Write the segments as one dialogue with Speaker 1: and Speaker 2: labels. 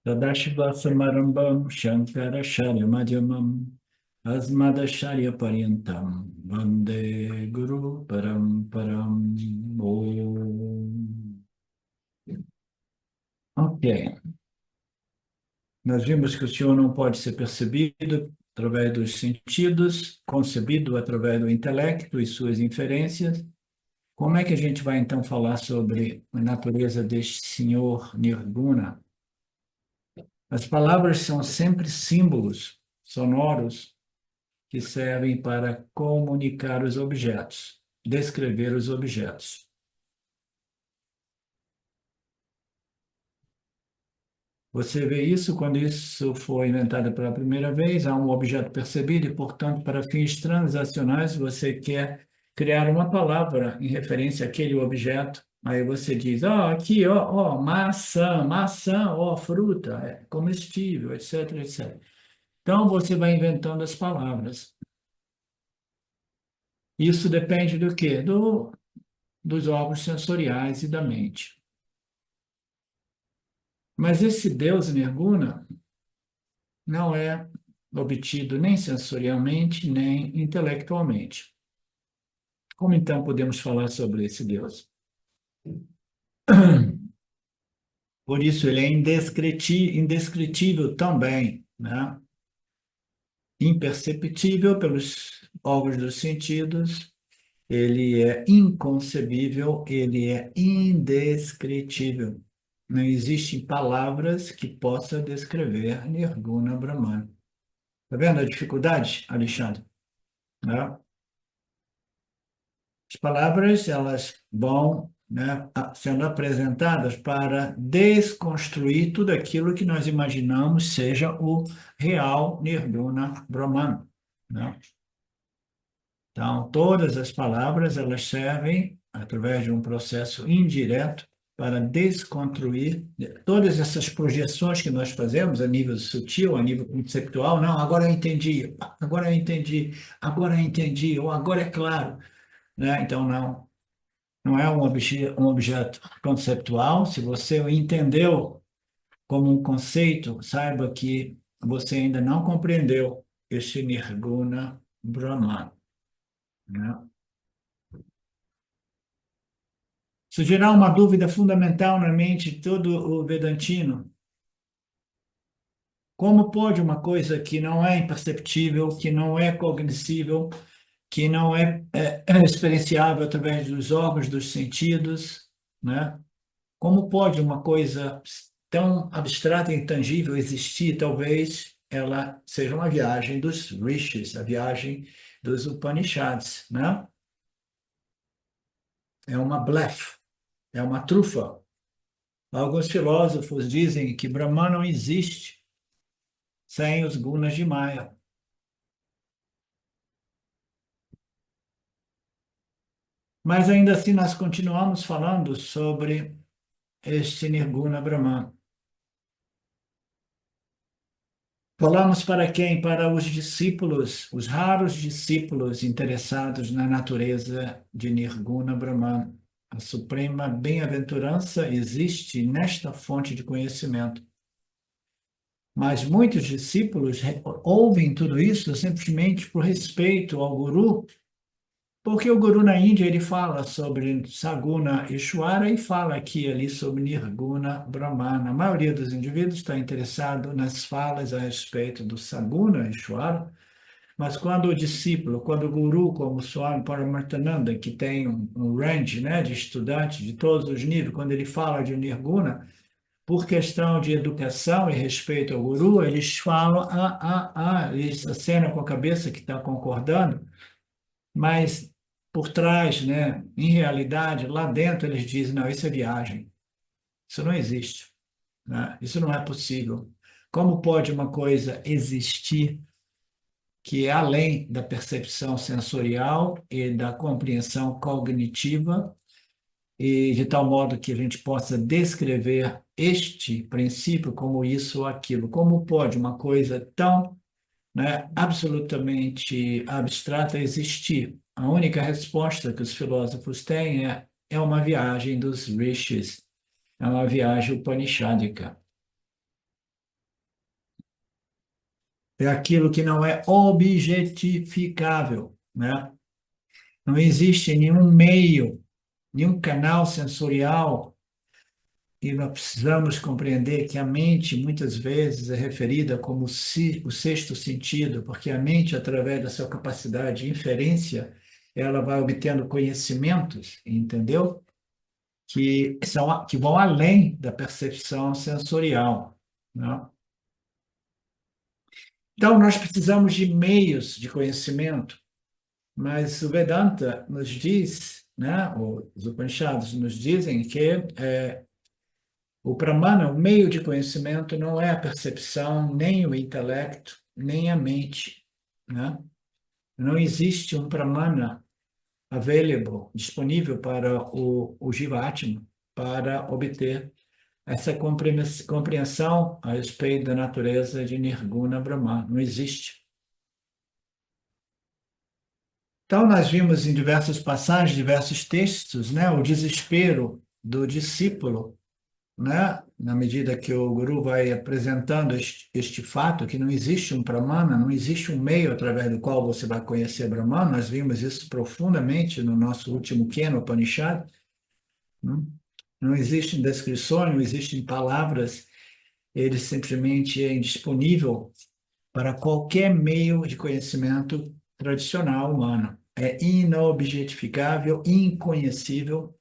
Speaker 1: Tadashivasamaramvam Shankaracharya-madhyamam Asmadacharya-paryantam Vande Guru Paramparam. Om. Ok. Nós vimos que o Senhor não pode ser percebido através dos sentidos, concebido através do intelecto e suas inferências. Como é que a gente vai então falar sobre a natureza deste Senhor Nirguna? As palavras são sempre símbolos sonoros que servem para comunicar os objetos, descrever os objetos. Você vê isso quando isso foi inventado pela primeira vez, há um objeto percebido e, portanto, para fins transacionais, você quer criar uma palavra em referência àquele objeto. Aí você diz, ó, aqui, ó, maçã, ó, fruta, é comestível, etc, etc. Então, você vai inventando as palavras. Isso depende do quê? Dos órgãos sensoriais e da mente. Mas esse Deus Nirguna não é obtido nem sensorialmente, nem intelectualmente. Como então podemos falar sobre esse Deus? Por isso ele é indescritível também, né? Imperceptível pelos órgãos dos sentidos, ele é inconcebível, ele é indescritível. Não existem palavras que possam descrever Nirguna Brahman. Está vendo a dificuldade, Alexandre? Né? As palavras, elas vão, né, sendo apresentadas para desconstruir tudo aquilo que nós imaginamos seja o real Nirguna Brahman, né? Então, todas as palavras, elas servem, através de um processo indireto, para desconstruir todas essas projeções que nós fazemos a nível sutil, a nível conceptual. Não, agora eu entendi, agora eu entendi, agora eu entendi, ou agora é claro, né? Então, não é um objeto conceptual. Se você o entendeu como um conceito, saiba que você ainda não compreendeu este Nirguna Brahman, né? Isso gerar uma dúvida fundamental na mente de todo o Vedantino. Como pode uma coisa que não é imperceptível, que não é cognoscível, que não é experienciável através dos órgãos dos sentidos, né? Como pode uma coisa tão abstrata e intangível existir? Talvez ela seja uma viagem dos rishis, a viagem dos Upanishads, né? É uma blefe, é uma trufa. Alguns filósofos dizem que Brahman não existe sem os gunas de Maya. Mas ainda assim nós continuamos falando sobre este Nirguna Brahman. Falamos para quem? Para os discípulos, os raros discípulos interessados na natureza de Nirguna Brahman. A suprema bem-aventurança existe nesta fonte de conhecimento. Mas muitos discípulos ouvem tudo isso simplesmente por respeito ao guru, porque o guru na Índia ele fala sobre Saguna Ishwara e fala aqui e ali sobre Nirguna Brahmana. A maioria dos indivíduos está interessado nas falas a respeito do Saguna Ishwara, mas quando o discípulo, quando o guru, como Swami Paramarthananda, que tem um range, né, de estudantes de todos os níveis, quando ele fala de Nirguna, por questão de educação e respeito ao guru, eles falam, eles acenam com a cabeça que está concordando, mas por trás, né, em realidade, lá dentro eles dizem, não, isso é viagem, isso não existe, né? Isso não é possível. Como pode uma coisa existir que é além da percepção sensorial e da compreensão cognitiva, e de tal modo que a gente possa descrever este princípio como isso ou aquilo? Como pode uma coisa tão, né, absolutamente abstrata existir? A única resposta que os filósofos têm é uma viagem dos rishis, é uma viagem upanishadica. é aquilo que não é objetificável, né? Não existe nenhum meio, nenhum canal sensorial, e nós precisamos compreender que a mente muitas vezes é referida como o sexto sentido, porque a mente, através da sua capacidade de inferência, ela vai obtendo conhecimentos, entendeu? Que vão além da percepção sensorial, né? Então, nós precisamos de meios de conhecimento, mas o Vedanta nos diz, né, os Upanishads nos dizem que o Pramana, o meio de conhecimento, não é a percepção, nem o intelecto, nem a mente, né? Não existe um Pramana available, disponível para o Jivatma, para obter essa compreensão a respeito da natureza de Nirguna Brahman. Não existe. Então, nós vimos em diversas passagens, diversos textos, né, o desespero do discípulo, né, na medida que o guru vai apresentando este fato, que não existe um Pramana, não existe um meio através do qual você vai conhecer Brahman. Nós vimos isso profundamente no nosso último Kena Upanishad, né? Não existem descrições, não existem palavras, ele simplesmente é indisponível para qualquer meio de conhecimento tradicional humano. É inobjetificável, inconhecível.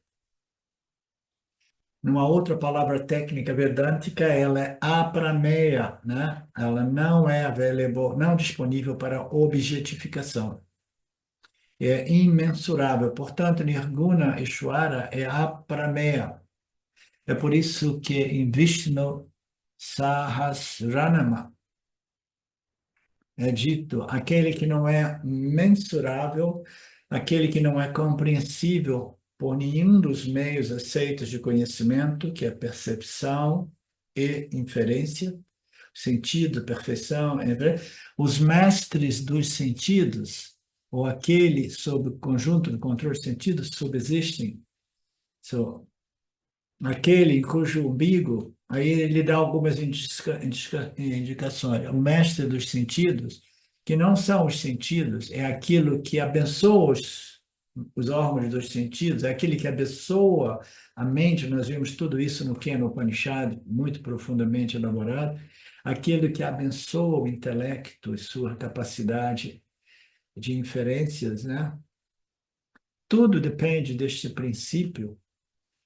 Speaker 1: Numa outra palavra técnica vedântica, ela é aprameya, né? Ela não é available, não disponível para objetificação. É imensurável. Portanto, Nirguna Ishvara é aprameya. É por isso que em Vishnu Sahasranama é dito aquele que não é mensurável, aquele que não é compreensível por nenhum dos meios aceitos de conhecimento, que é percepção e inferência, sentido, perfeição, os mestres dos sentidos, ou aquele sob o conjunto do controle de sentidos, subsistem, aquele cujo umbigo, aí ele dá algumas indicações. O mestre dos sentidos, que não são os sentidos, é aquilo que abençoa os órgãos dos sentidos, é aquele que abençoa a mente. Nós vimos tudo isso no Kena Upanishad, muito profundamente elaborado. Aquele que abençoa o intelecto e sua capacidade de inferências, né? Tudo depende deste princípio.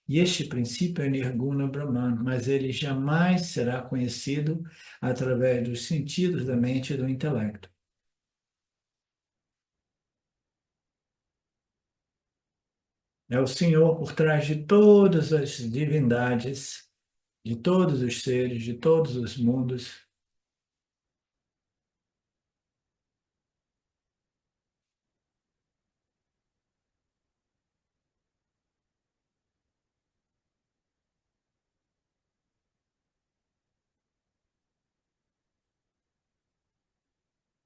Speaker 1: E este princípio é Nirguna Brahman, mas ele jamais será conhecido através dos sentidos da mente e do intelecto. É o Senhor por trás de todas as divindades, de todos os seres, de todos os mundos.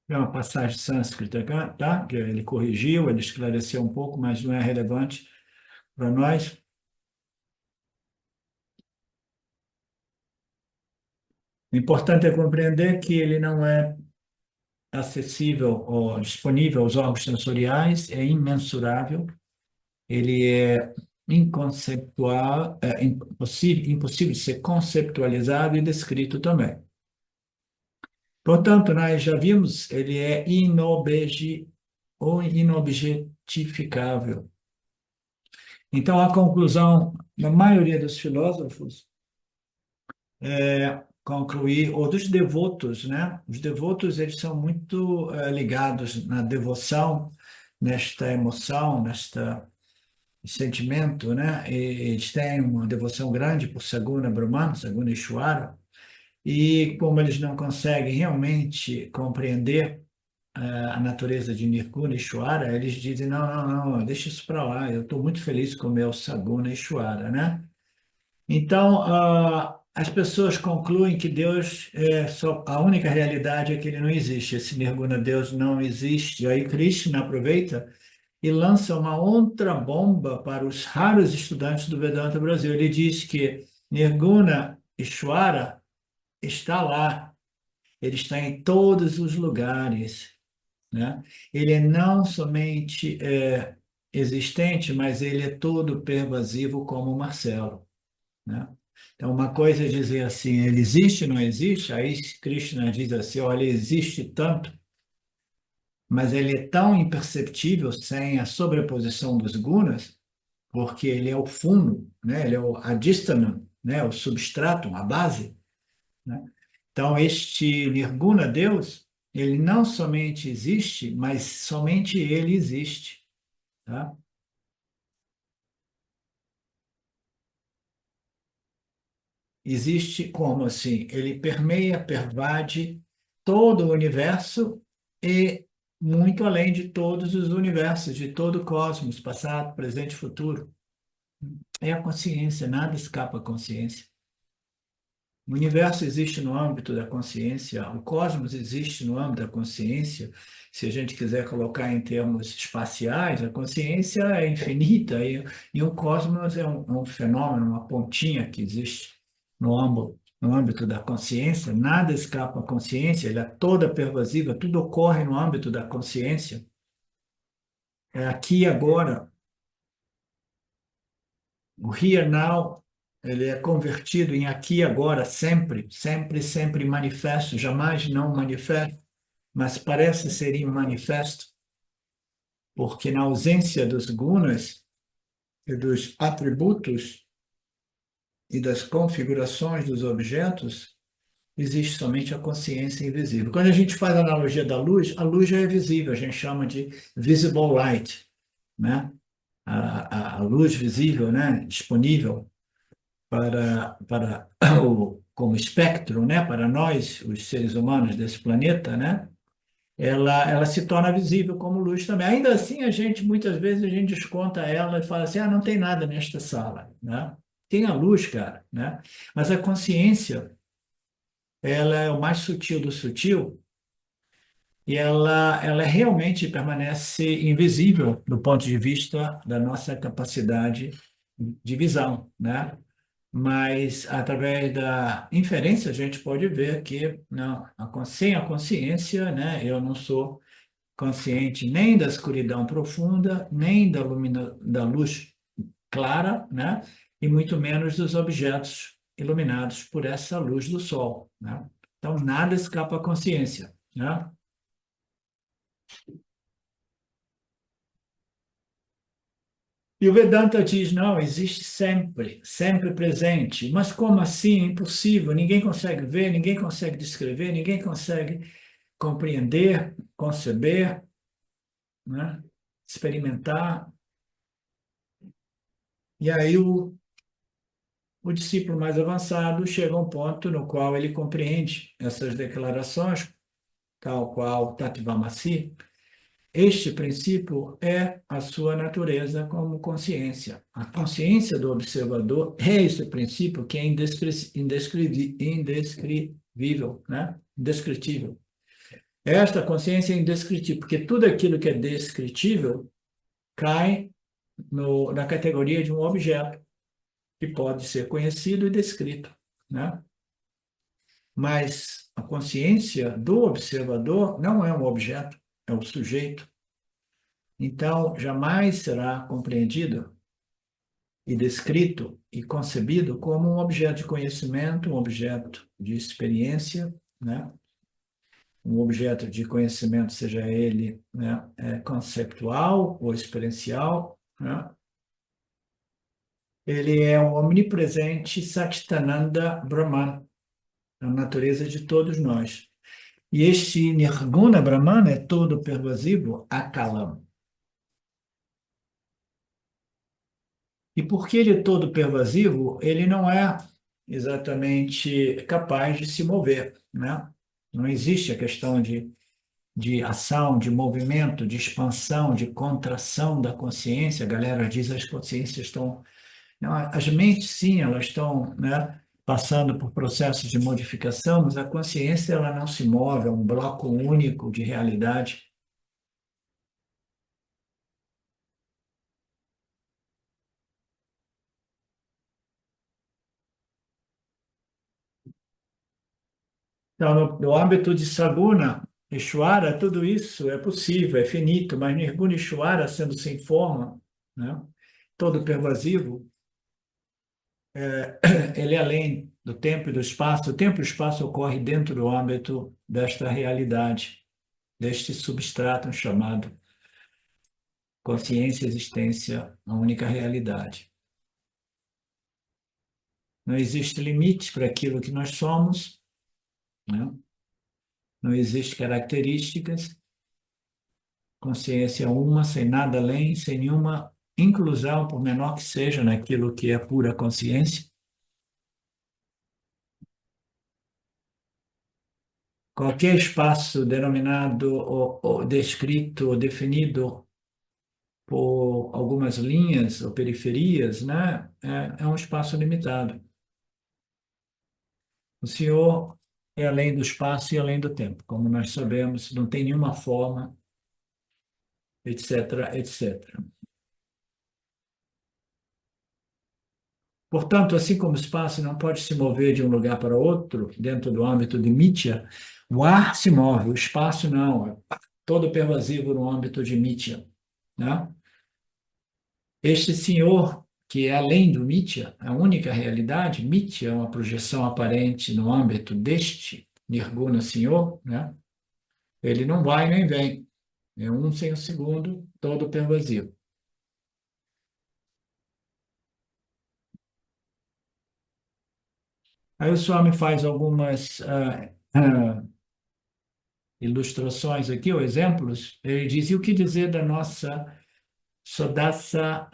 Speaker 1: É uma passagem sânscrita, tá? Que ele corrigiu, ele esclareceu um pouco, mas não é relevante para nós. O importante é compreender que ele não é acessível ou disponível aos órgãos sensoriais, é imensurável. Ele é inconceptual, impossível de ser conceptualizado e descrito também. Portanto, nós já vimos, ele é ou inobjetificável. Então, a conclusão da maioria dos filósofos é concluir, ou dos devotos, né? Os devotos, eles são muito ligados na devoção, nesta emoção, nesta sentimento, né? E eles têm uma devoção grande por Saguna Brahman, Saguna Ishvara, e como eles não conseguem realmente compreender a natureza de Nirguna Ishvara, eles dizem, não, não, não, deixa isso para lá, eu estou muito feliz com o meu Saguna Ishvara, né? Então, as pessoas concluem que Deus é só, a única realidade é que ele não existe, esse Nirguna Deus não existe. E aí Krishna aproveita e lança uma outra bomba para os raros estudantes do Vedanta Brasil. Ele diz que Nirguna Ishvara está lá, ele está em todos os lugares, né? Ele é não somente existente, mas ele é todo pervasivo como o Marcelo, né? Então, uma coisa é dizer assim, ele existe, não existe? Aí Krishna diz assim, olha, ele existe tanto, mas ele é tão imperceptível sem a sobreposição dos gunas, porque ele é o fundo, né? Ele é o adistana, né? O substratum, a base, né? Então, este Nirguna Deus, ele não somente existe, mas somente ele existe, tá? Existe como assim? Ele permeia, pervade todo o universo e muito além de todos os universos, de todo o cosmos, passado, presente e futuro. É a consciência, nada escapa à consciência. O universo existe no âmbito da consciência, o cosmos existe no âmbito da consciência. Se a gente quiser colocar em termos espaciais, a consciência é infinita e o cosmos é um fenômeno, uma pontinha que existe no âmbito da consciência. Nada escapa à consciência, ela é toda pervasiva, tudo ocorre no âmbito da consciência. É aqui e agora. O here now, ele é convertido em aqui e agora, sempre, sempre, sempre manifesto, jamais não manifesto, mas parece ser imanifesto, porque na ausência dos gunas e dos atributos e das configurações dos objetos, existe somente a consciência invisível. Quando a gente faz a analogia da luz, a luz já é visível, a gente chama de visible light, né? A luz visível, né? Disponível para como espectro, né, para nós, os seres humanos desse planeta, né, ela se torna visível como luz também. Ainda assim, muitas vezes, a gente desconta ela e fala assim, não tem nada nesta sala, né? Tem a luz, cara, né? Mas a consciência, ela é o mais sutil do sutil e ela realmente permanece invisível do ponto de vista da nossa capacidade de visão, né? Mas através da inferência a gente pode ver que não, sem a consciência, né, eu não sou consciente nem da escuridão profunda, nem da luz clara, né, e muito menos dos objetos iluminados por essa luz do sol, né? Então nada escapa à consciência, né? E o Vedanta diz, não, existe sempre, sempre presente. Mas como assim? Impossível. Ninguém consegue ver, ninguém consegue descrever, ninguém consegue compreender, conceber, né? Experimentar. E aí o discípulo mais avançado chega a um ponto no qual ele compreende essas declarações, tal qual Tatvamasi. Este princípio é a sua natureza como consciência. A consciência do observador é esse princípio que é indescritível, né? Indescritível. Esta consciência é indescritível, porque tudo aquilo que é descritível cai na categoria de um objeto que pode ser conhecido e descrito, né? Mas a consciência do observador não é um objeto, é o sujeito. Então, jamais será compreendido e descrito e concebido como um objeto de conhecimento, um objeto de experiência, né? Um objeto de conhecimento, seja ele, né, conceptual ou experiencial, né? Ele é um omnipresente Satchitananda Brahman, a natureza de todos nós. E este Nirguna Brahman é todo pervasivo, Akalam. E porque ele é todo pervasivo, ele não é exatamente capaz de se mover, né? Não existe a questão de ação, de movimento, de expansão, de contração da consciência. A galera diz que as consciências estão... Não, as mentes, sim, elas estão, né, passando por processos de modificação, mas a consciência ela não se move, é um bloco único de realidade. Então, no âmbito de Saguna, Ishvara, tudo isso é possível, é finito, mas Nirguna Ishvara, sendo sem forma, né, todo pervasivo, ele é além do tempo e do espaço. O tempo e o espaço ocorre dentro do âmbito desta realidade, deste substrato chamado consciência, existência, a única realidade. Não existe limite para aquilo que nós somos, né? Não existe características, consciência é uma, sem nada além, sem nenhuma inclusão, por menor que seja, naquilo que é pura consciência. Qualquer espaço denominado ou descrito ou definido por algumas linhas ou periferias, né, é um espaço limitado. O Senhor é além do espaço e além do tempo, como nós sabemos, não tem nenhuma forma, etc., etc. Portanto, assim como o espaço não pode se mover de um lugar para outro, dentro do âmbito de Mitya, o ar se move, o espaço não, é todo pervasivo no âmbito de Mitya, né? Este senhor, que é além do Mitya, a única realidade, Mitya é uma projeção aparente no âmbito deste Nirguna senhor, né? Ele não vai nem vem, é um sem o segundo, todo pervasivo. Aí o Swami faz algumas ilustrações aqui, ou exemplos. Ele diz, e o que dizer da nossa Sodassa,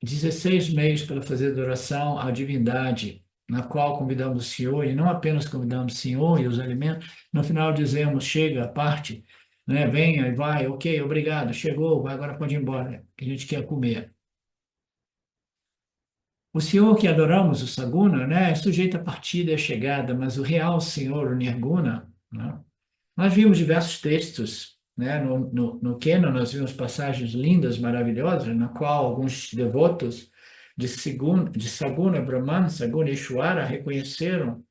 Speaker 1: 16 meios para fazer adoração à divindade, na qual convidamos o Senhor, e não apenas convidamos o Senhor e os alimentos, no final dizemos, chega, parte, né? Venha e vai, ok, obrigado, chegou, vai, agora pode ir embora, que a gente quer comer. O Senhor que adoramos, o Saguna, né, é sujeito à partida e à chegada, mas o real Senhor, o Nirguna, né, nós vimos diversos textos, né, no Kena nós vimos passagens lindas, maravilhosas, na qual alguns devotos de Saguna Brahman, Saguna Ishwara, reconheceram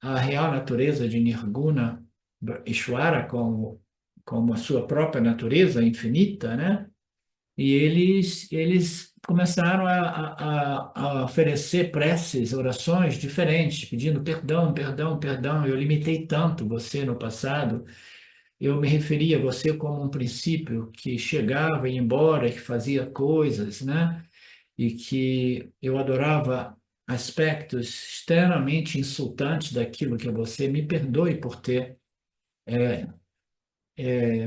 Speaker 1: a real natureza de Nirguna Ishwara como a sua própria natureza infinita, né? E eles começaram a oferecer preces, orações diferentes, pedindo perdão, perdão, perdão. Eu limitei tanto você no passado. Eu me referia a você como um princípio que chegava e ia embora, que fazia coisas, né? E que eu adorava aspectos extremamente insultantes daquilo que é você. Me perdoe por ter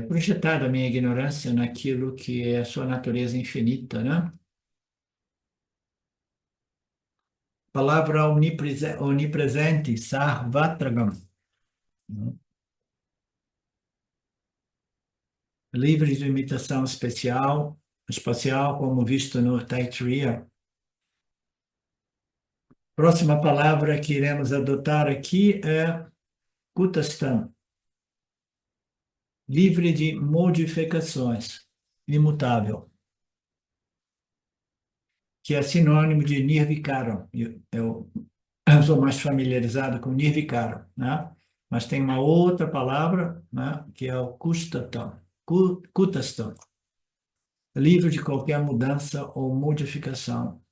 Speaker 1: projetado a minha ignorância naquilo que é a sua natureza infinita, né? Palavra onipresente, sarvatragam, né? Livre de imitação espacial, como visto no Taittiriya. Próxima palavra que iremos adotar aqui é Kutastan, livre de modificações, imutável, que é sinônimo de Nirvikaram. Eu sou mais familiarizado com Nirvikaram, né? Mas tem uma outra palavra, né, que é o Kustatam, Kutastan, livre de qualquer mudança ou modificação.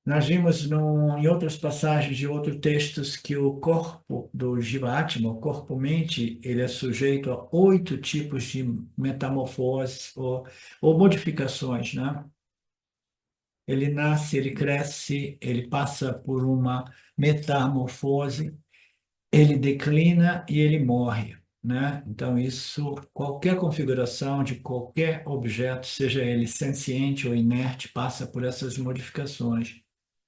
Speaker 1: Nós vimos em outras passagens de outros textos que o corpo do Jivatma, o corpo-mente, ele é sujeito a 8 tipos de metamorfoses ou modificações, né? Ele nasce, ele cresce, ele passa por uma metamorfose, ele declina e ele morre, né? Então, isso, qualquer configuração de qualquer objeto, seja ele senciente ou inerte, passa por essas modificações,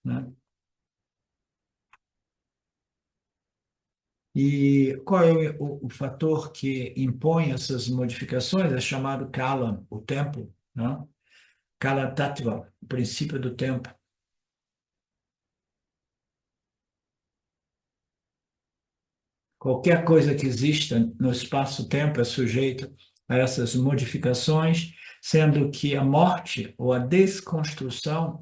Speaker 1: né? E qual é o fator que impõe essas modificações? É chamado Kala, o tempo, né? Kala Tattva, o princípio do tempo. Qualquer coisa que exista no espaço-tempo é sujeito a essas modificações, sendo que a morte ou a desconstrução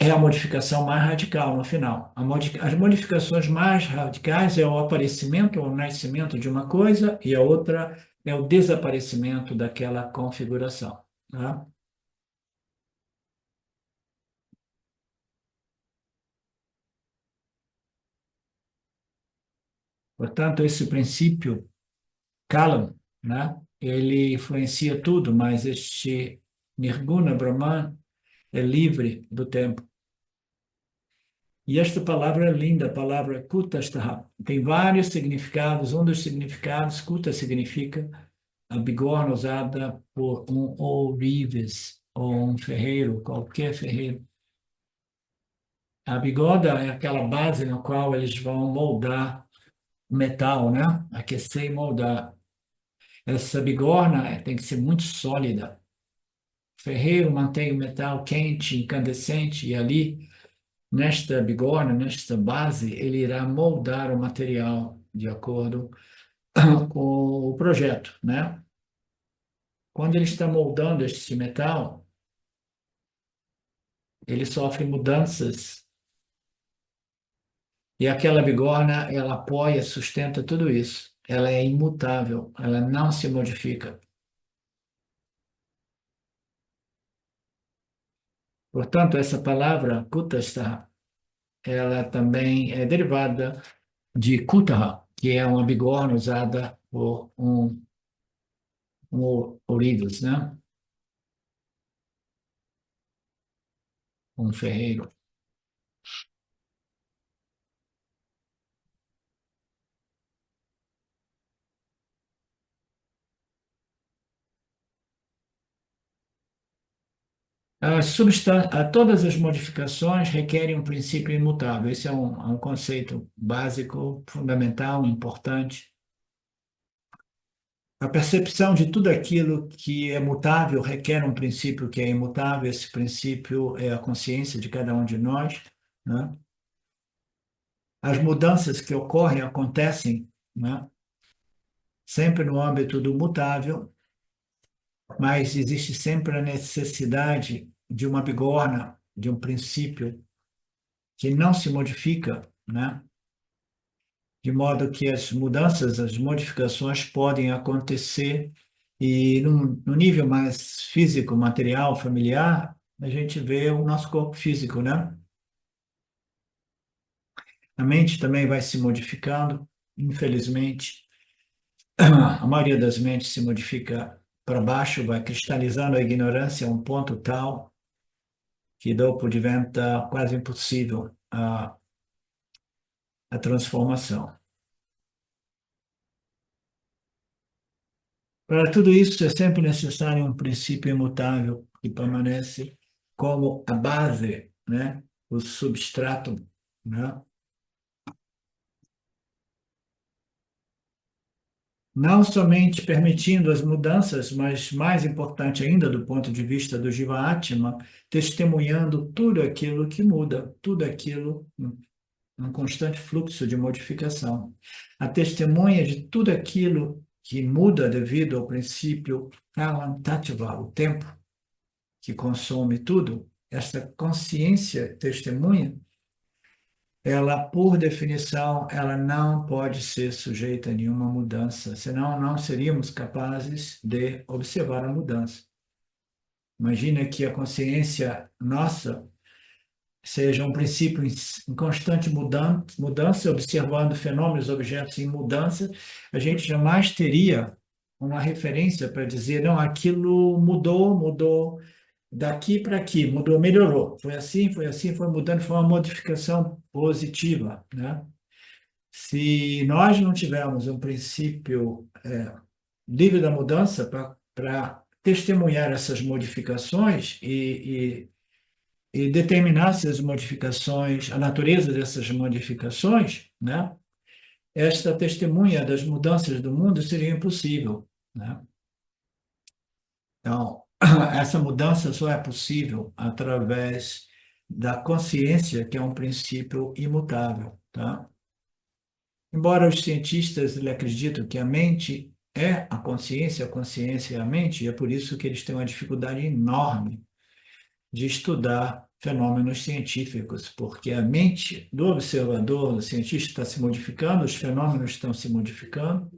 Speaker 1: é a modificação mais radical no final. As modificações mais radicais é o aparecimento ou o nascimento de uma coisa e a outra é o desaparecimento daquela configuração. Tá? Portanto, esse princípio, Kalam, né, ele influencia tudo, mas este Nirguna Brahman é livre do tempo. E esta palavra é linda, a palavra Kutastaha. Tem vários significados. Um dos significados, Kuta significa a bigorna usada por um ourives ou um ferreiro, qualquer ferreiro. A bigoda é aquela base na qual eles vão moldar metal, né? Aquecer e moldar. Essa bigorna tem que ser muito sólida. O ferreiro mantém o metal quente, incandescente, e ali, nesta bigorna, nesta base, ele irá moldar o material de acordo com o projeto, né? Quando ele está moldando este metal, ele sofre mudanças e aquela bigorna, ela apoia, sustenta tudo isso. Ela é imutável, ela não se modifica. Portanto, essa palavra, Kutastha, ela também é derivada de Kutaha, que é uma bigorna usada por um ourives, né? Um ferreiro. Todas as modificações requerem um princípio imutável. Esse é um conceito básico, fundamental, importante. A percepção de tudo aquilo que é mutável requer um princípio que é imutável. Esse princípio é a consciência de cada um de nós, né? As mudanças que ocorrem acontecem, né, sempre no âmbito do mutável, mas existe sempre a necessidade de uma bigorna, de um princípio que não se modifica, né? De modo que as mudanças, as modificações podem acontecer e no nível mais físico, material, familiar, a gente vê o nosso corpo físico, né? A mente também vai se modificando, infelizmente. A maioria das mentes se modifica para baixo, vai cristalizando a ignorância a um ponto tal que, dopo, diventa quase impossível a transformação. Para tudo isso, é sempre necessário um princípio imutável que permanece como a base, né? O substrato, né? Não somente permitindo as mudanças, mas mais importante ainda do ponto de vista do Jiva-Atma, testemunhando tudo aquilo que muda, tudo aquilo, um constante fluxo de modificação. A testemunha de tudo aquilo que muda devido ao princípio Kalam Tattva, o tempo que consome tudo, essa consciência testemunha, ela, por definição, ela não pode ser sujeita a nenhuma mudança, senão não seríamos capazes de observar a mudança. Imagina que a consciência nossa seja um princípio em constante mudança, observando fenômenos, objetos em mudança, a gente jamais teria uma referência para dizer, não, aquilo mudou daqui para aqui, mudou, melhorou. Foi assim, foi mudando, foi uma modificação positiva, né? Se nós não tivermos um princípio livre da mudança para testemunhar essas modificações e determinar se as modificações, a natureza dessas modificações, né? Esta testemunha das mudanças do mundo seria impossível, né? Então, essa mudança só é possível através da consciência, que é um princípio imutável, tá? Embora os cientistas acreditem que a mente é a consciência é a mente, e é por isso que eles têm uma dificuldade enorme de estudar fenômenos científicos, porque a mente do observador, do cientista, está se modificando, os fenômenos estão se modificando,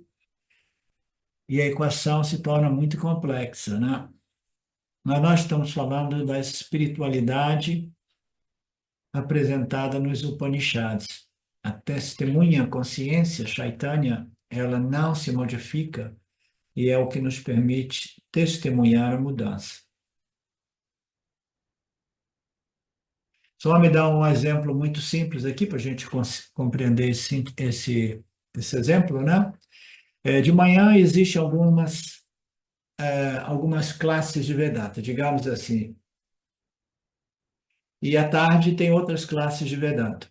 Speaker 1: e a equação se torna muito complexa, né? Mas nós estamos falando da espiritualidade apresentada nos Upanishads. A testemunha, a consciência, Chaitanya, ela não se modifica e é o que nos permite testemunhar a mudança. Só me dá um exemplo muito simples aqui para a gente compreender esse exemplo, né? De manhã existem algumas classes de Vedanta, digamos assim, e à tarde tem outras classes de Vedanta.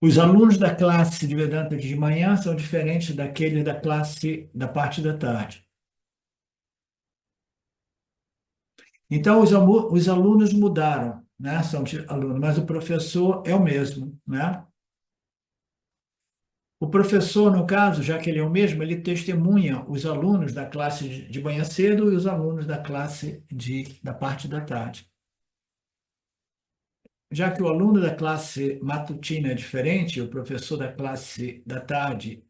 Speaker 1: Os alunos da classe de Vedanta de manhã são diferentes daqueles da classe da parte da tarde. Então, os alunos mudaram, né? São alunos, mas o professor é o mesmo, né? O professor, no caso, já que ele é o mesmo, ele testemunha os alunos da classe de manhã cedo e os alunos da classe da parte da tarde. Já que o aluno da classe matutina é diferente, o professor da classe da tarde.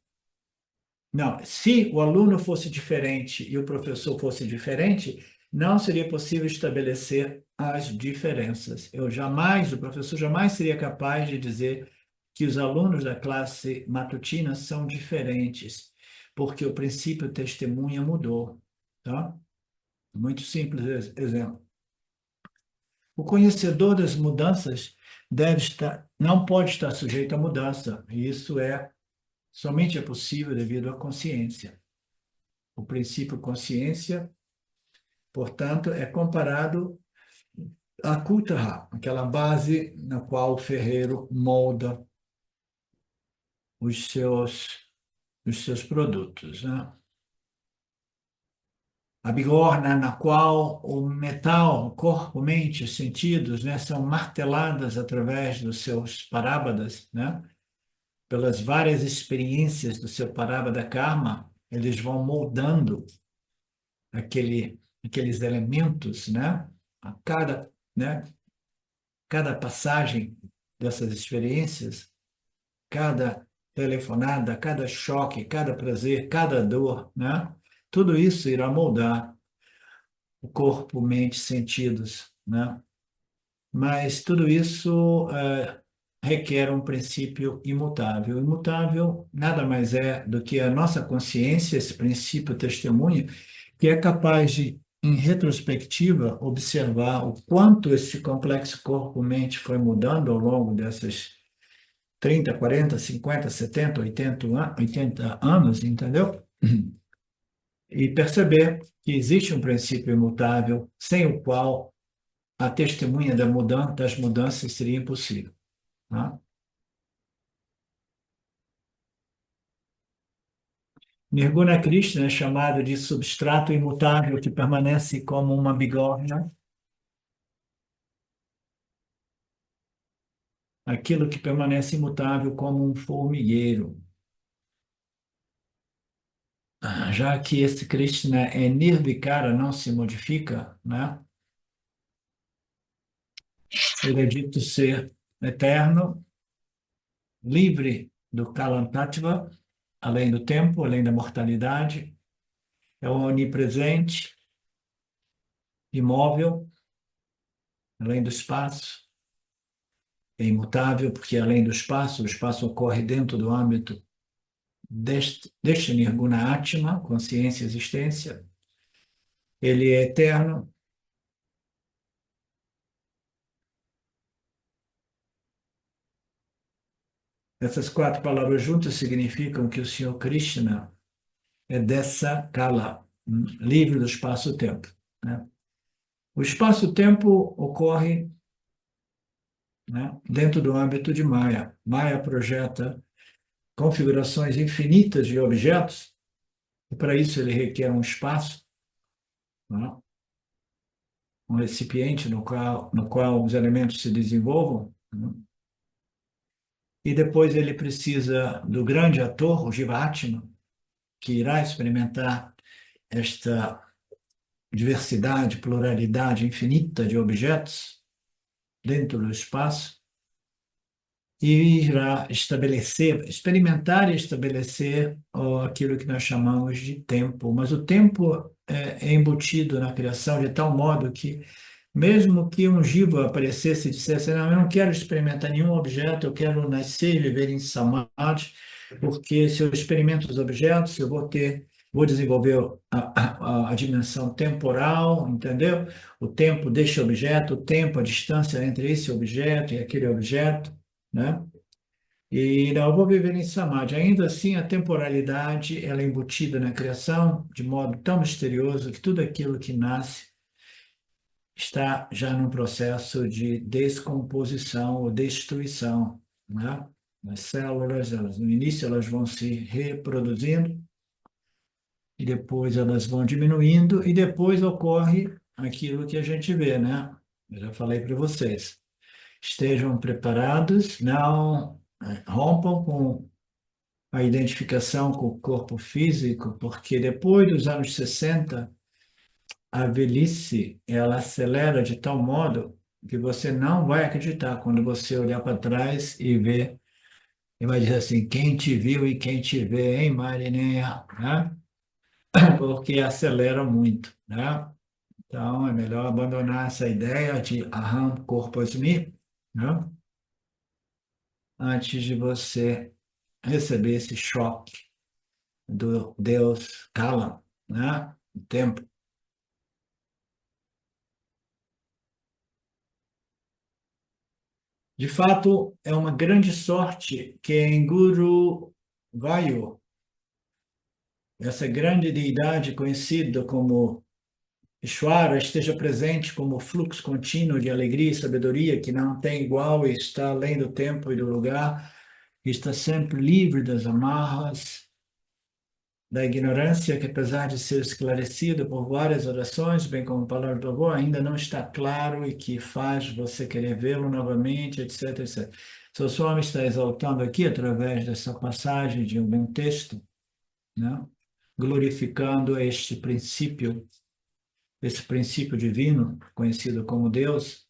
Speaker 1: Não, se o aluno fosse diferente e o professor fosse diferente, não seria possível estabelecer as diferenças. O professor jamais seria capaz de dizer que os alunos da classe matutina são diferentes, porque o princípio testemunha mudou, tá? Muito simples exemplo. O conhecedor das mudanças não pode estar sujeito à mudança, e isso somente é possível devido à consciência. O princípio consciência, portanto, é comparado à Kuttara, aquela base na qual o ferreiro molda os seus produtos, né? A bigorna na qual o metal, corpo, mente, os sentidos, né, são marteladas através dos seus parábadas, né? Pelas várias experiências do seu parábada karma, eles vão moldando aqueles elementos, né? A né? Cada passagem dessas experiências, cada telefonada, cada choque, cada prazer, cada dor, né? Tudo isso irá moldar o corpo, mente, sentidos, né? Mas tudo isso requer um princípio imutável. Imutável nada mais é do que a nossa consciência, esse princípio testemunha, que é capaz de, em retrospectiva, observar o quanto esse complexo corpo-mente foi mudando ao longo dessas 30, 40, 50, 70, 80 anos, entendeu? E perceber que existe um princípio imutável sem o qual a testemunha das mudanças seria impossível. Tá? Nirguna Krishna é chamado de substrato imutável que permanece como uma bigorna, aquilo que permanece imutável como um formigueiro. Já que esse Krishna é nirvikara, não se modifica, né? Ele é dito ser eterno, livre do kalantattva, além do tempo, além da mortalidade, é onipresente, imóvel, além do espaço, é imutável, porque além do espaço, o espaço ocorre dentro do âmbito deste Nirguna Atma, consciência e existência. Ele é eterno. Essas quatro palavras juntas significam que o Senhor Krishna é dessa kala, livre do espaço-tempo, né? O espaço-tempo ocorre, né, dentro do âmbito de Maya. Maya projeta configurações infinitas de objetos, e para isso ele requer um espaço, né, um recipiente no qual os elementos se desenvolvam, né, e depois ele precisa do grande ator, o Jivatma, que irá experimentar esta diversidade, pluralidade infinita de objetos dentro do espaço e irá estabelecer, experimentar e estabelecer aquilo que nós chamamos de tempo. Mas o tempo é embutido na criação de tal modo que, mesmo que um Jiva aparecesse e dissesse, não, eu não quero experimentar nenhum objeto, eu quero nascer e viver em Samadhi, porque se eu experimento os objetos, eu vou desenvolver a dimensão temporal, entendeu? O tempo deste objeto, o tempo, a distância entre esse objeto e aquele objeto, né? E não, eu vou viver em Samadhi. Ainda assim, a temporalidade ela é embutida na criação de modo tão misterioso que tudo aquilo que nasce está já num processo de descomposição ou destruição, né? As células, no início, elas vão se reproduzindo e depois elas vão diminuindo e depois ocorre aquilo que a gente vê, né? Eu já falei para vocês. Estejam preparados, não rompam com a identificação com o corpo físico, porque depois dos anos 60 a velhice, ela acelera de tal modo que você não vai acreditar quando você olhar para trás e ver, e vai dizer assim, quem te viu e quem te vê, hein, Marineia, né? Porque acelera muito, né? Então, é melhor abandonar essa ideia de aham, corpos-me, né? Antes de você receber esse choque do Deus Kala, né? O tempo. De fato, é uma grande sorte que em Guru Vayu, essa grande deidade conhecida como Ishvara, esteja presente como fluxo contínuo de alegria e sabedoria que não tem igual e está além do tempo e do lugar, e está sempre livre das amarras, da ignorância, que apesar de ser esclarecida por várias orações, bem como palavras do avô, ainda não está claro e que faz você querer vê-lo novamente, etc, etc. Seu Swami está exaltando aqui, através dessa passagem de um texto, né? Glorificando esse princípio divino, conhecido como Deus,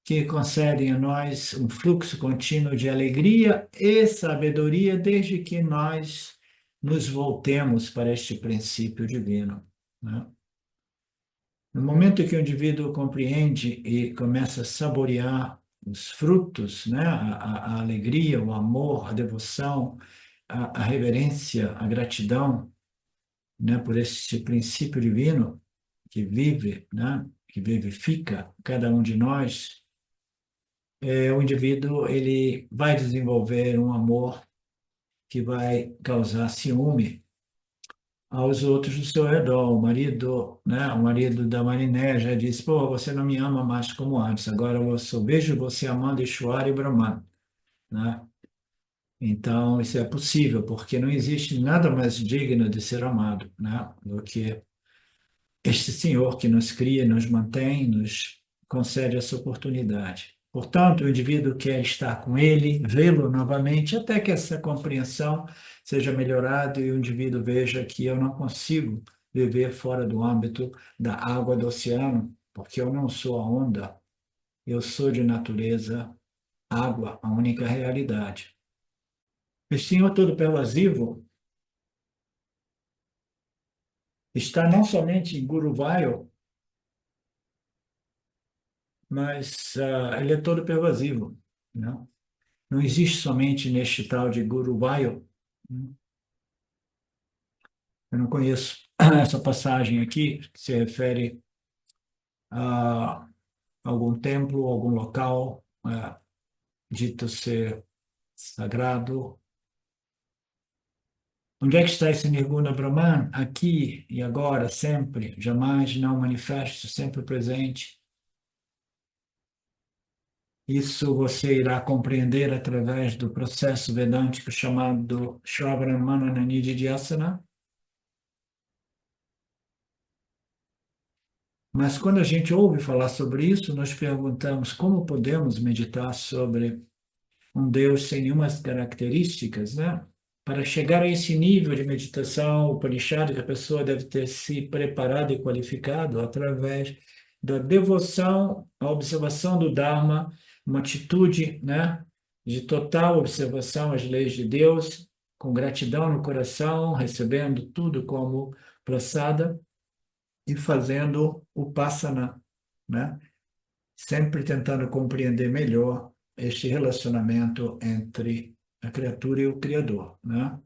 Speaker 1: que concede a nós um fluxo contínuo de alegria e sabedoria, desde que nós nos voltemos para este princípio divino, né? No momento que o indivíduo compreende e começa a saborear os frutos, né? A alegria, o amor, a devoção, a reverência, a gratidão, né? Por este princípio divino que vive, né? Que vivifica cada um de nós, o indivíduo ele vai desenvolver um amor que vai causar ciúme aos outros do seu redor. O marido, né, o marido da Mariné já disse, pô, você não me ama mais como antes, agora eu só vejo você amando Ishwara e Brahman, né? Então, isso é possível, porque não existe nada mais digno de ser amado, né, do que este Senhor que nos cria, nos mantém, nos concede essa oportunidade. Portanto, o indivíduo quer estar com ele, vê-lo novamente, até que essa compreensão seja melhorada e o indivíduo veja que eu não consigo viver fora do âmbito da água do oceano, porque eu não sou a onda, eu sou de natureza água, a única realidade. O Senhor Todo-Pervasivo está não somente em Guruvaya, mas ele é todo pervasivo, né? Não existe somente neste tal de Guru Vayu, né? Eu não conheço essa passagem aqui, que se refere a algum templo, algum local dito ser sagrado. Onde é que está esse Nirguna Brahman? Aqui e agora, sempre, jamais não manifesto, sempre presente. Isso você irá compreender através do processo vedântico chamado Shravana Manana Nididhyasana. Mas quando a gente ouve falar sobre isso, nós perguntamos como podemos meditar sobre um Deus sem nenhumas características, né? para chegar a esse nível de meditação Upanishad, que a pessoa deve ter se preparado e qualificado através da devoção à observação do Dharma, uma atitude, né, de total observação às leis de Deus, com gratidão no coração, recebendo tudo como prasada e fazendo o Upasana, né? Sempre tentando compreender melhor este relacionamento entre a criatura e o Criador, né?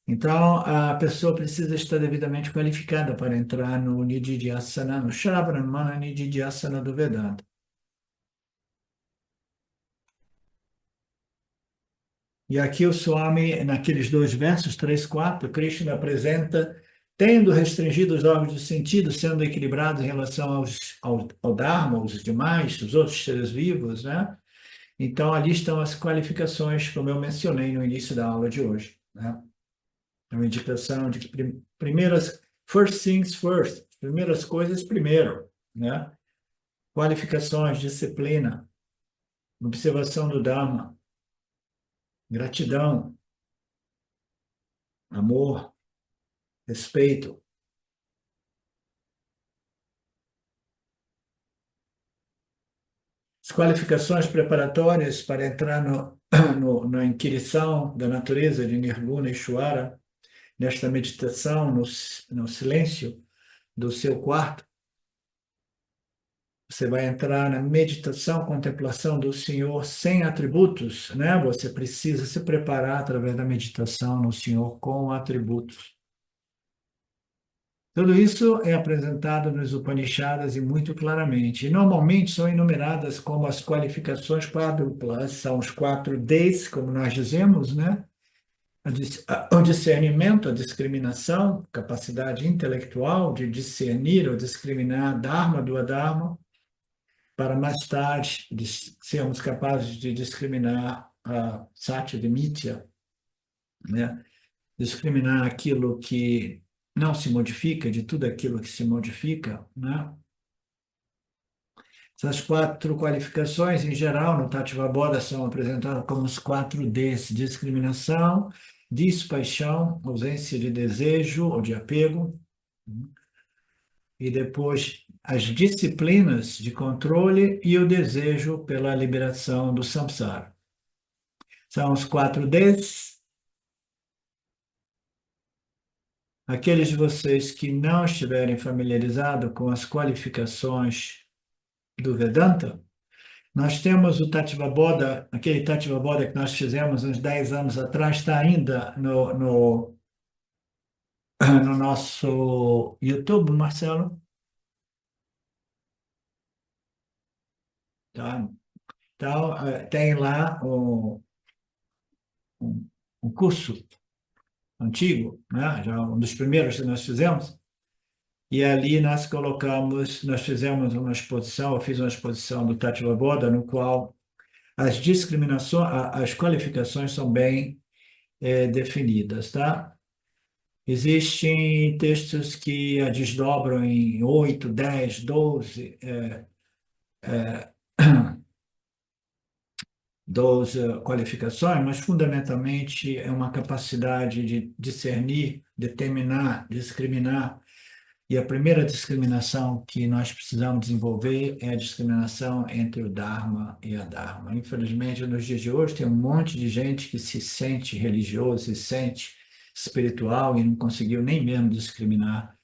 Speaker 1: Então, a pessoa precisa estar devidamente qualificada para entrar no Nididhyasana, no Shravanamana Nididhyasana do Vedanta. E aqui o Swami, naqueles dois versos, 3, 4, Krishna apresenta, tendo restringido os órgãos de sentido, sendo equilibrados em relação ao Dharma, aos demais, os outros seres vivos, né? Então, ali estão as qualificações, como eu mencionei no início da aula de hoje, né? É uma indicação de que primeiras, first things first, primeiras coisas primeiro, né? Qualificações, disciplina, observação do Dharma, gratidão, amor, respeito. As qualificações preparatórias para entrar na inquirição da natureza de Nirguna Ishvara, nesta meditação, no silêncio do seu quarto. Você vai entrar na meditação, contemplação do Senhor sem atributos, né? Você precisa se preparar através da meditação no Senhor com atributos. Tudo isso é apresentado nos Upanishads e muito claramente. E normalmente são enumeradas como as qualificações quádruplas, são os 4 Ds, como nós dizemos, né? O discernimento, a discriminação, capacidade intelectual de discernir ou discriminar Dharma do Adharma, para mais tarde sermos capazes de discriminar a Satya de Mithya, né? Discriminar aquilo que não se modifica de tudo aquilo que se modifica, né? Essas 4 qualificações, em geral, no Tattva-bodha, são apresentadas como os 4 Ds: discriminação, despaixão, ausência de desejo ou de apego, e depois as disciplinas de controle e o desejo pela liberação do samsara. São os 4 Ds. Aqueles de vocês que não estiverem familiarizados com as qualificações do Vedanta, nós temos o Tattva-bodha, aquele Tattva-bodha que nós fizemos uns 10 anos atrás, está ainda no nosso YouTube, Marcelo. Tá? Então, tem lá um curso antigo, né? Já um dos primeiros que nós fizemos, e ali nós fizemos uma exposição, eu fiz uma exposição do Tattva-bodha, no qual as discriminações, as qualificações são bem definidas, tá? Existem textos que a desdobram em 8, 10, 12, 12 qualificações, mas fundamentalmente é uma capacidade de discernir, determinar, discriminar. E a primeira discriminação que nós precisamos desenvolver é a discriminação entre o Dharma e a Dharma. Infelizmente, nos dias de hoje, tem um monte de gente que se sente religioso, se sente espiritual e não conseguiu nem mesmo discriminar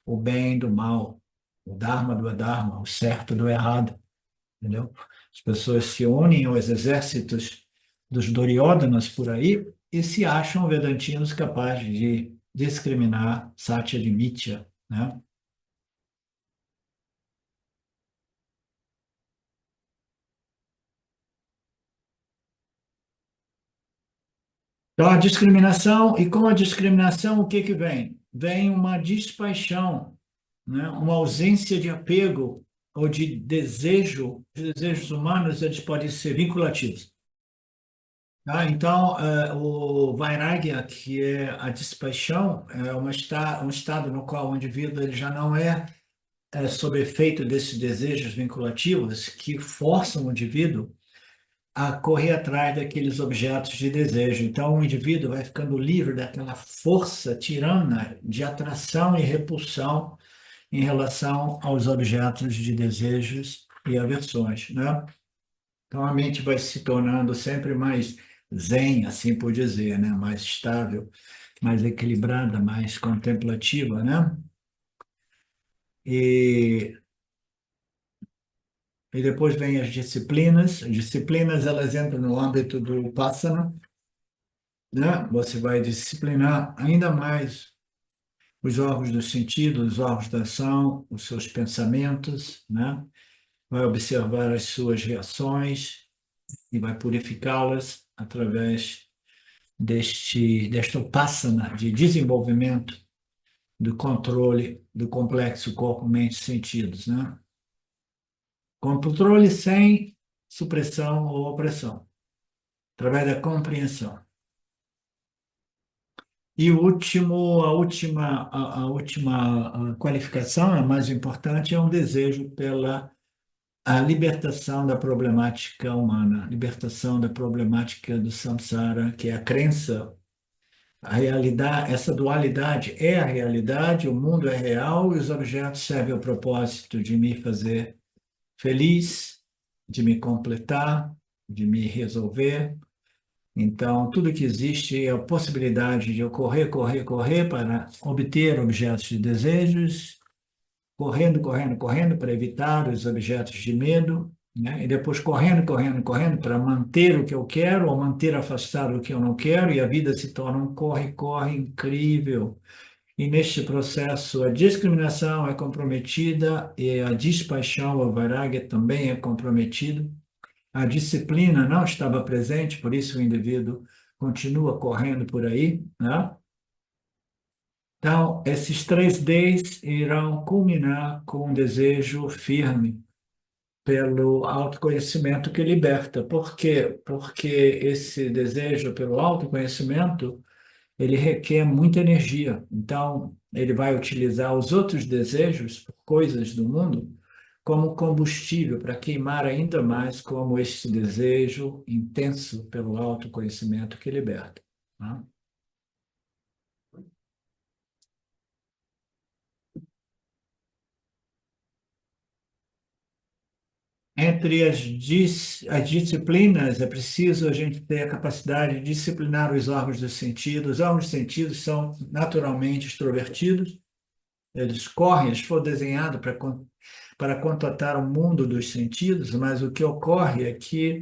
Speaker 1: o bem do mal, o Dharma do Adharma, o certo do errado, entendeu? As pessoas se unem aos exércitos dos Duryodanas por aí e se acham vedantinos capazes de discriminar Satya de Mithya, né? Então, a discriminação, e com a discriminação, o que que vem? Vem uma despaixão, né? Uma ausência de apego ou de desejo. Os desejos humanos, eles podem ser vinculativos. Tá? Então, o Vairagya, que é a despaixão, é um estado no qual o indivíduo ele já não é sob efeito desses desejos vinculativos que forçam o indivíduo a correr atrás daqueles objetos de desejo. Então, o indivíduo vai ficando livre daquela força tirana de atração e repulsão em relação aos objetos de desejos e aversões, né? Então, a mente vai se tornando sempre mais zen, assim por dizer, né? Mais estável, mais equilibrada, mais contemplativa, né? E, e depois vem as disciplinas. As disciplinas, elas entram no âmbito do Vipassana, né? Você vai disciplinar ainda mais os órgãos do sentido, os órgãos da ação, os seus pensamentos, né? Vai observar as suas reações e vai purificá-las através desta upasana de desenvolvimento do controle do complexo corpo, mente, sentidos, né? Controle sem supressão ou opressão, através da compreensão. E o último, a última qualificação, a mais importante, é um desejo pela a libertação da problemática humana, libertação da problemática do samsara, que é a crença, a realidade, essa dualidade é a realidade, o mundo é real e os objetos servem ao propósito de me fazer feliz, de me completar, de me resolver. Então, tudo que existe é a possibilidade de eu correr, correr, correr para obter objetos de desejos, correndo, correndo, correndo para evitar os objetos de medo, né? E depois correndo, correndo, correndo para manter o que eu quero ou manter afastado o que eu não quero, e a vida se torna um corre, corre incrível. E neste processo, a discriminação é comprometida e a despaixão, o vairagya, também é comprometido. A disciplina não estava presente, por isso o indivíduo continua correndo por aí, né? Então, esses 3 Ds irão culminar com um desejo firme pelo autoconhecimento que liberta. Por quê? Porque esse desejo pelo autoconhecimento, ele requer muita energia. Então, ele vai utilizar os outros desejos, coisas do mundo, como combustível para queimar ainda mais como esse desejo intenso pelo autoconhecimento que liberta, né? Entre as disciplinas, é preciso a gente ter a capacidade de disciplinar os órgãos dos sentidos. Os órgãos dos sentidos são naturalmente extrovertidos, eles correm, eles foram desenhados para contatar o mundo dos sentidos, mas o que ocorre é que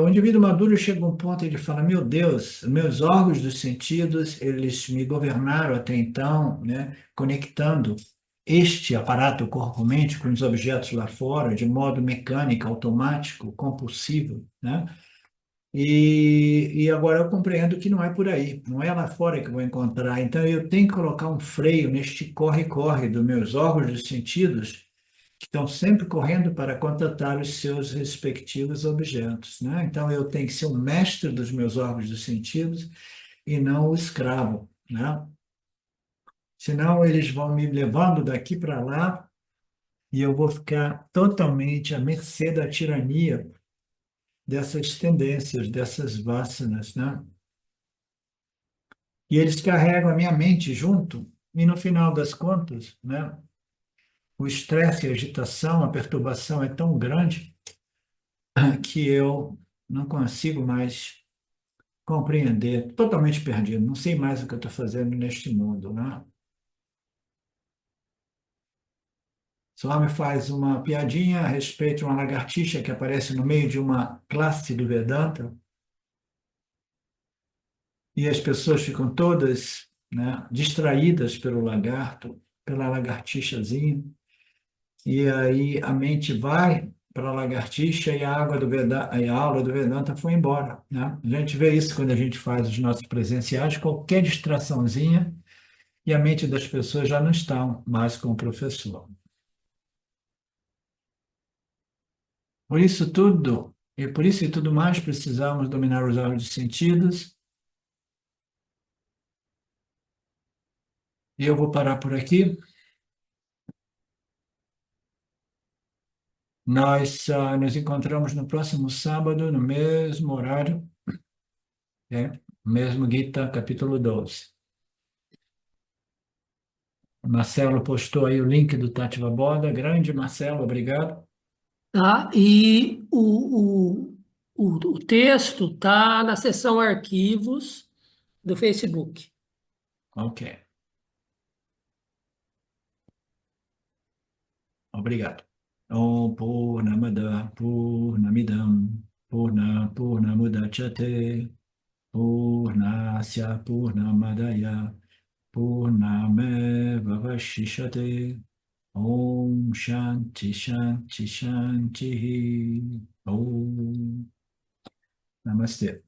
Speaker 1: o indivíduo maduro chega a um ponto em que ele fala: meu Deus, meus órgãos dos sentidos, eles me governaram até então, né, conectando este aparato corpo-mente com os objetos lá fora, de modo mecânico, automático, compulsivo, né? E agora eu compreendo que não é por aí, não é lá fora que eu vou encontrar. Então eu tenho que colocar um freio neste corre-corre dos meus órgãos dos sentidos, que estão sempre correndo para contatar os seus respectivos objetos, né? Então eu tenho que ser o mestre dos meus órgãos dos sentidos e não o escravo, né? Senão eles vão me levando daqui para lá e eu vou ficar totalmente à mercê da tirania dessas tendências, dessas vasanas, né? E eles carregam a minha mente junto, e no final das contas, né, o estresse, a agitação, a perturbação é tão grande que eu não consigo mais compreender, totalmente perdido, não sei mais o que eu estou fazendo neste mundo, né? Swami faz uma piadinha a respeito de uma lagartixa que aparece no meio de uma classe do Vedanta, e as pessoas ficam todas, né, distraídas pelo lagarto, pela lagartixazinha. E aí a mente vai para a lagartixa e a água do Vedanta, e a aula do Vedanta foi embora, né? A gente vê isso quando a gente faz os nossos presenciais, qualquer distraçãozinha e a mente das pessoas já não está mais com o professor. Por isso tudo, e por isso e tudo mais, precisamos dominar os órgãos de sentidos. E eu vou parar por aqui. Nós nos encontramos no próximo sábado, no mesmo horário, mesmo Gita, capítulo 12. Marcelo postou aí o link do Tátiva Boda. Grande Marcelo, obrigado.
Speaker 2: Tá? E o texto está na seção arquivos do Facebook.
Speaker 1: Ok, obrigado. Om Purnamada Purnamidam Purnamudachyate Purnasya Purnamadaya Purnameva Vashishate Om Shanti Shanti Shanti Om Namastê.